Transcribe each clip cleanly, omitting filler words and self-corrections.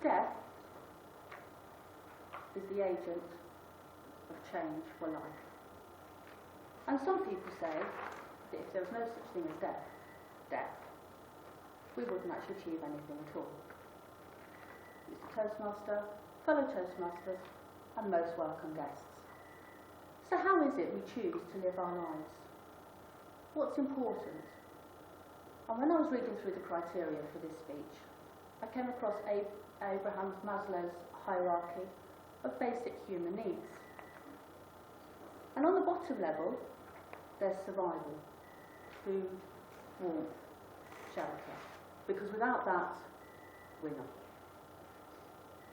Death is the agent of change for life. And some people say that if there was no such thing as death, we wouldn't actually achieve anything at all. Mr. Toastmaster, fellow Toastmasters, and most welcome guests. So how is it we choose to live our lives? What's important? And when I was reading through the criteria for this speech, I came across Abraham Maslow's hierarchy of basic human needs. And on the bottom level, there's survival, food, warmth, shelter, because without that, we're nothing.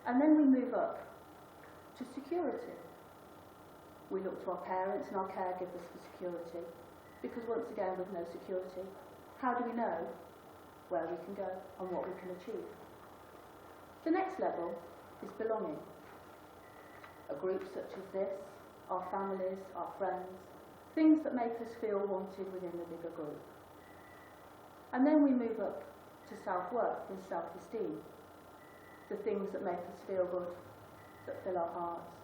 And then we move up to security. We look to our parents and our caregivers for security, because once again, with no security, how do we know where we can go and what we can achieve? The next level is belonging. A group such as this, our families, our friends, things that make us feel wanted within the bigger group. And then we move up to self-worth and self-esteem, the things that make us feel good, that fill our hearts,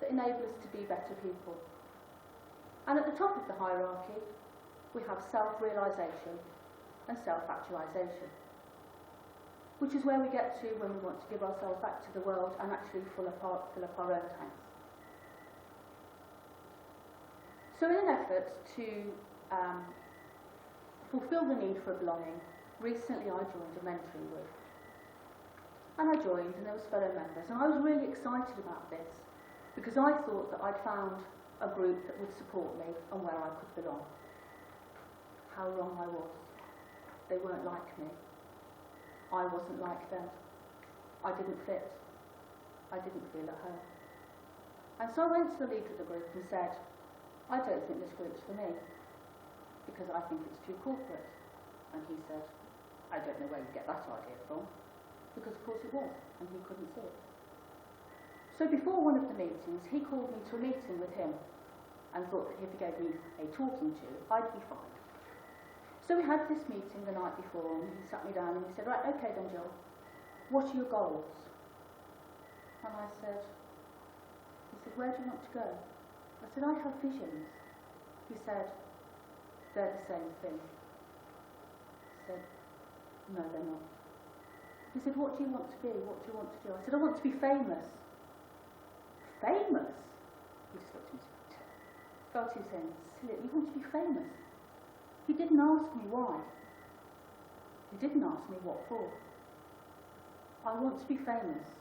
that enable us to be better people. And at the top of the hierarchy, we have self-realisation and self-actualisation, which is where we get to when we want to give ourselves back to the world and actually fill up our own tanks. So in an effort to fulfil the need for belonging, recently I joined a mentoring group. And I joined, and there was fellow members, and I was really excited about this, because I thought that I'd found a group that would support me and where I could belong. How wrong I was. They weren't like me. I wasn't like them. I didn't fit. I didn't feel at home. And so I went to the leader of the group and said, I don't think this group's for me, because I think it's too corporate. And he said, I don't know where you get that idea from, because of course it was, and he couldn't see it. So before one of the meetings, he called me to a meeting with him, and thought that if he gave me a talking to, I'd be fine. So we had this meeting the night before, and he sat me down and he said, right, okay then Jill, what are your goals? And I said, where do you want to go? I said, I have visions. He said, they're the same thing. I said, no, they're not. He said, what do you want to be? What do you want to do? I said, I want to be famous. Famous? He just looked at me and felt he was saying, silly, you want to be famous? He didn't ask me why. He didn't ask me what for. I want to be famous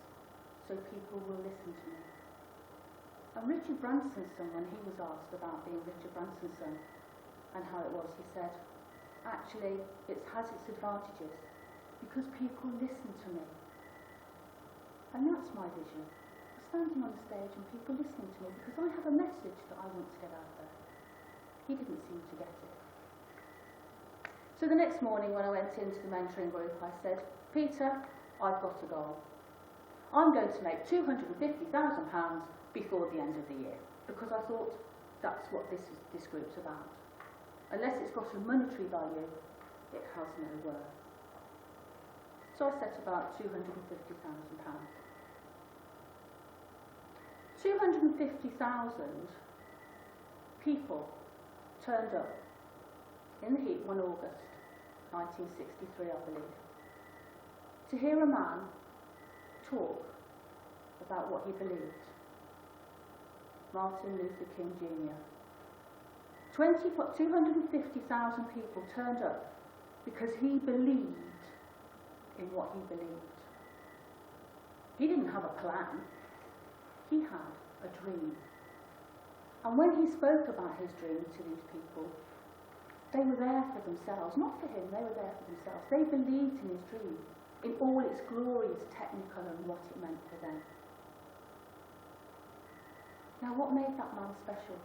so people will listen to me. And Richard Branson's son, when he was asked about being Richard Branson's son and how it was, he said, actually, it has its advantages because people listen to me. And that's my vision. Standing on the stage and people listening to me because I have a message that I want to get out there. He didn't seem to get it. So the next morning when I went into the mentoring group, I said, Peter, I've got a goal. I'm going to make £250,000 before the end of the year, because I thought that's what this group's about. Unless it's got a monetary value, it has no worth. So I set about £250,000. 250,000 people turned up in the heat one August 1963, I believe, to hear a man talk about what he believed. Martin Luther King Jr. 250,000 people turned up because he believed in what he believed. He didn't have a plan. He had a dream. And when he spoke about his dream to these people, They were there for themselves, not for him, they were there for themselves. They believed in his dream, in all its glorious technical and what it meant for them. Now, what made that man special?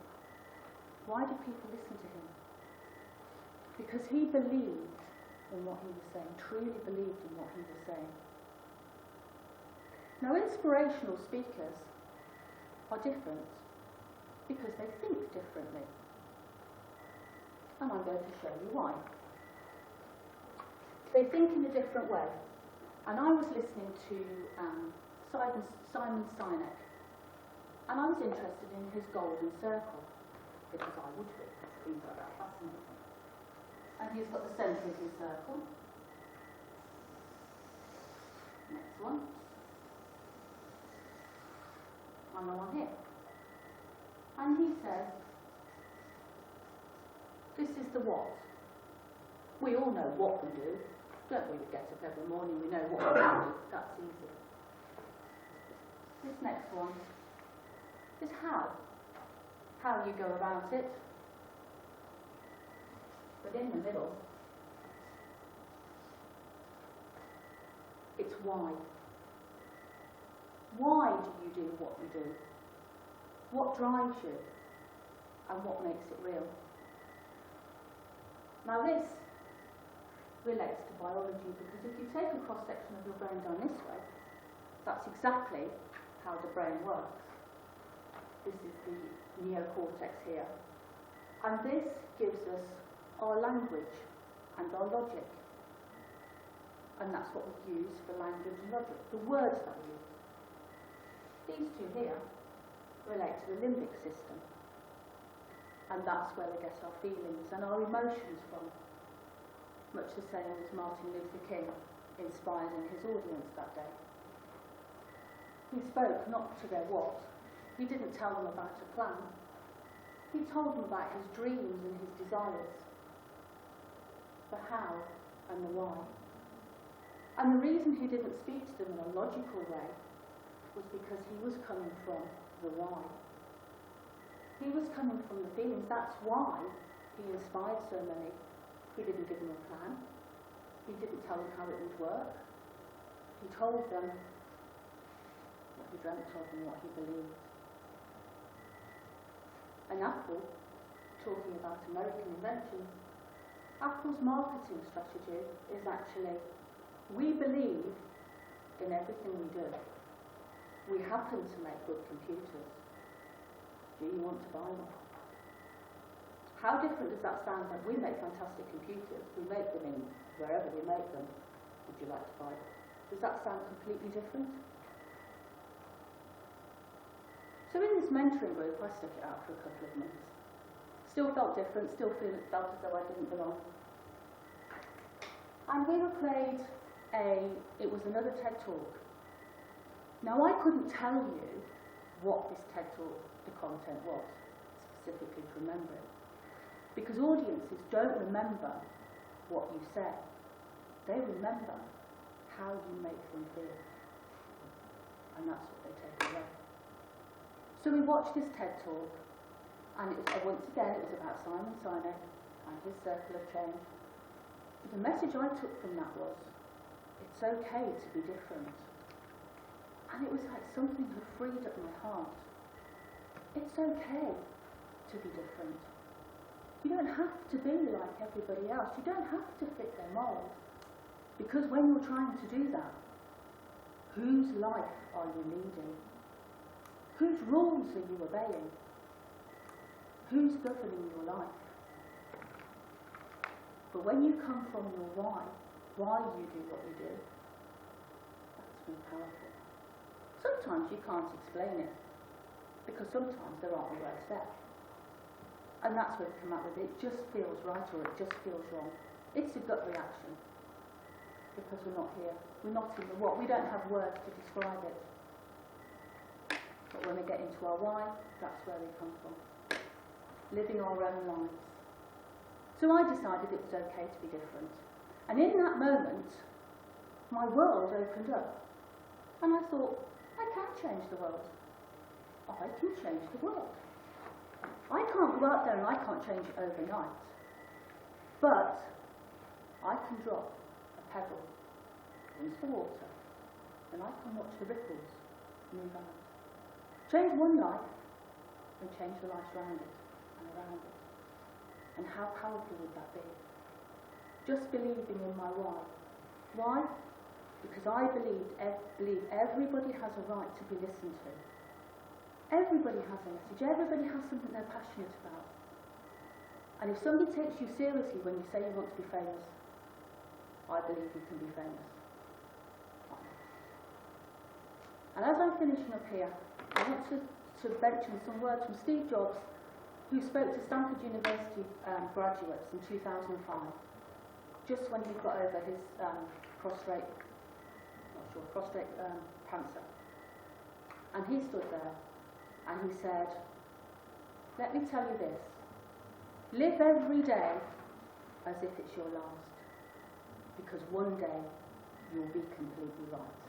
Why did people listen to him? Because he believed in what he was saying, truly believed in what he was saying. Now, inspirational speakers are different because they think differently. And I'm going to show you why. They think in a different way. And I was listening to Simon Sinek, and I was interested in his golden circle, because I would be. Things like that fascinate me. And he's got the centre of his circle. Next one. And the one here. And he says, this is the what. We all know what we do, don't we? We get up every morning, we know what we do. That's easy. This next one is how. How you go about it. But in the middle, it's why. Why do you do what you do? What drives you? And what makes it real? Now this relates to biology, because if you take a cross-section of your brain down this way, that's exactly how the brain works. This is the neocortex here. And this gives us our language and our logic. And that's what we use for language and logic, the words that we use. These two here relate to the limbic system. And that's where we get our feelings and our emotions from. Much the same as Martin Luther King inspired in his audience that day. He spoke not to their what. He didn't tell them about a plan. He told them about his dreams and his desires. The how and the why. And the reason he didn't speak to them in a logical way was because he was coming from the why. He was coming from the feelings. That's why he inspired so many. He didn't give them a plan. He didn't tell them how it would work. He told them what he dreamt of and what he believed. And Apple, talking about American invention, Apple's marketing strategy is actually, we believe in everything we do. We happen to make good computers. Do you want to buy them? How different does that sound? Like, we make fantastic computers. We make them in wherever we make them. Would you like to buy them? Does that sound completely different? So in this mentoring group, I stuck it out for a couple of months. Still felt different, still felt as though I didn't belong. And we were played it was another TED Talk. Now I couldn't tell you what this TED Talk, the content was, specifically to remember it. Because audiences don't remember what you say. They remember how you make them feel. And that's what they take away. So we watched this TED Talk, and once again it was about Simon Sinek and his circle of change. But the message I took from that was, it's okay to be different. And it was like something had freed up my heart. It's okay to be different. You don't have to be like everybody else. You don't have to fit their mould. Because when you're trying to do that, whose life are you leading? Whose rules are you obeying? Who's governing your life? But when you come from your why you do what you do, that's more powerful. Sometimes you can't explain it, because sometimes there aren't the words there. And that's where we come out with it just feels right or it just feels wrong. It's a gut reaction, because we're not here. We're not in the what. We don't have words to describe it. But when we get into our why, that's where we come from. Living our own lives. So I decided it was okay to be different. And in that moment, my world opened up. And I thought, I can change the world. I can change the world. I can't go out there and I can't change it overnight. But I can drop a pebble into the water and I can watch the ripples move out. Change one life and change the lives around it and around it. And how powerful would that be? Just believing in my why. Why? Because I believe everybody has a right to be listened to. Everybody has a message. Everybody has something they're passionate about. And if somebody takes you seriously when you say you want to be famous, I believe you can be famous. And as I'm finishing up here, I want to mention some words from Steve Jobs, who spoke to Stanford University graduates in 2005, just when he got over his prostate cancer. And he stood there and he said, "Let me tell you this, live every day as if it's your last, because one day you'll be completely right."